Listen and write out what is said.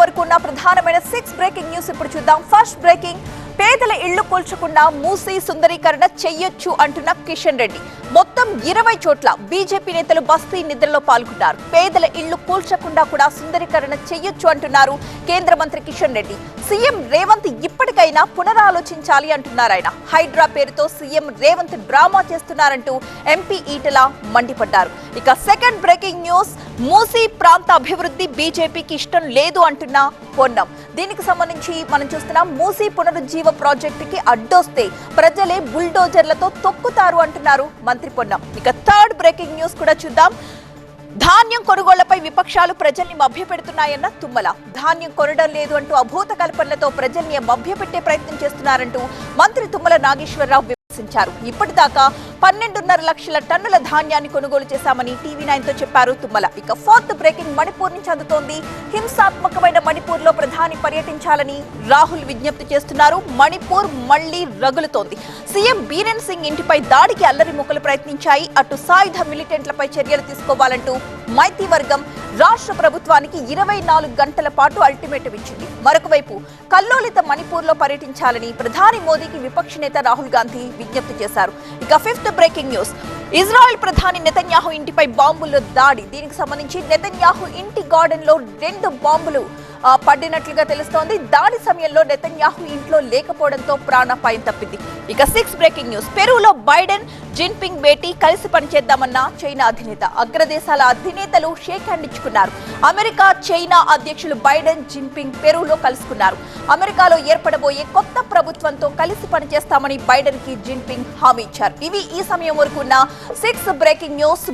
వరకు ఉన్న ప్రధానమైన 6 బ్రేకింగ్ న్యూస్ ఇప్పుడు చూద్దాం. ఫస్ట్ బ్రేకింగ్, పేదల ఇళ్లు కూల్చకుండా మూసీ సుందరీకరణ చెయ్యొచ్చు అంటున్న కిషన్ రెడ్డి. మొత్తం 20 చోట్ల బీజేపీ నేతలు బస్తీ నిద్రలో పాల్గొన్నారు. పేదల ఇళ్లు కూల్చకుండా కూడా సుందరీకరణ చెయ్యొచ్చు అంటున్నారు కేంద్ర మంత్రి కిషన్ రెడ్డి. సీఎం రేవంత్ ఇప్పటికైనా పునరాలోచించాలి అంటున్నారు ఆయన. హైడ్రా పేరుతో సీఎం రేవంత్ డ్రామా చేస్తున్నారంటూ ఎంపీ ఈటెల మండిపడ్డారు. ఇక సెకండ్ బ్రేకింగ్ న్యూస్, మూసీ ప్రాంత అభివృద్ధి బీజేపీకి ఇష్టం లేదు అంటున్న పొన్నం. దీనికి సంబంధించి మనం చూస్తున్నాం. మూసీ పునరుజ్జీవ ప్రాజెక్టుకి అడ్డొస్తే ప్రజలే బుల్డోజర్లతో తొక్కుతారు అంటున్నారు మంత్రి పొన్నం. ఇక థర్డ్ బ్రేకింగ్ న్యూస్ కూడా చూద్దాం. ధాన్యం కొనుగోళ్లపై విపక్షాలు ప్రజల్ని మభ్యపెడుతున్నాయన్న తుమ్మల. ధాన్యం కొనడం లేదు అంటూ అభూత కల్పనలతో ప్రజల్ని మభ్యపెట్టే ప్రయత్నం చేస్తున్నారంటూ మంత్రి తుమ్మల నాగేశ్వరరావు విమర్శించారు. ఇప్పటిదాకా 12.5 లక్షల టన్నుల ధాన్యాన్ని కొనుగోలు చేశామని టీవీ9 తో చెప్పారు తుమ్మల. ఇక ఫోర్త్ బ్రేకింగ్, మణిపూర్ నుంచి అందుతోంది. హింసాత్మకమైన మణిపూర్ లో ప్రధాని పర్యటించాలని రాహుల్ విజ్ఞప్తి చేస్తున్నారు. మణిపూర్ మళ్లీ రగులుతోంది. సీఎం బీరెన్ సింగ్ ఇంటిపై దాడికి అల్లరి మూకలు ప్రయత్నించాయి. అటు సాయుధ మిలిటెంట్లపై చర్యలు తీసుకోవాలంటూ మైతీ వర్గం రాష్ట్ర ప్రభుత్వానికి 24 గంటల పాటు అల్టిమేటం ఇచ్చింది. మరొక వైపు కల్లోలిత మణిపూర్ లో పర్యటించాలని ప్రధాని మోదీకి విపక్ష నేత రాహుల్ గాంధీ విజ్ఞప్తి చేశారు. ఇక ఫిఫ్త్ బ్రేకింగ్ న్యూస్, ఇజ్రాయెల్ ప్రధాని నెతన్యాహు ఇంటిపై బాంబుల దాడి. దీనికి సంబంధించి నెతన్యాహు ఇంటి గార్డెన్ లో 2 బాంబులు పడినట్లుగా తెలుస్తోంది. దాడి సమయంలో నెతన్యాహు ఇంట్లో లేకపోవడంతో ప్రాణాపాయం తప్పింది. ఇక 6 బ్రేకింగ్ న్యూస్, పెరూలో బైడెన్ జిన్పింగ్ భేటీ, కలిసి పనిచేద్దామన్న చైనా అధినేత. అగ్రదేశాల అధినేతలు షేక్ హ్యాండ్ ఇచ్చుకున్నారు. అమెరికా చైనా అధ్యక్షులు బైడెన్ జిన్పింగ్ పెరూలో కలుసుకున్నారు. అమెరికాలో ఏర్పడబోయే కొత్త ప్రభుత్వంతో కలిసి పనిచేస్తామని బైడెన్ కి జిన్పింగ్ హామీ ఇచ్చారు. ఇవి ఈ సమయం వరకు ఉన్న 6 బ్రేకింగ్ న్యూస్.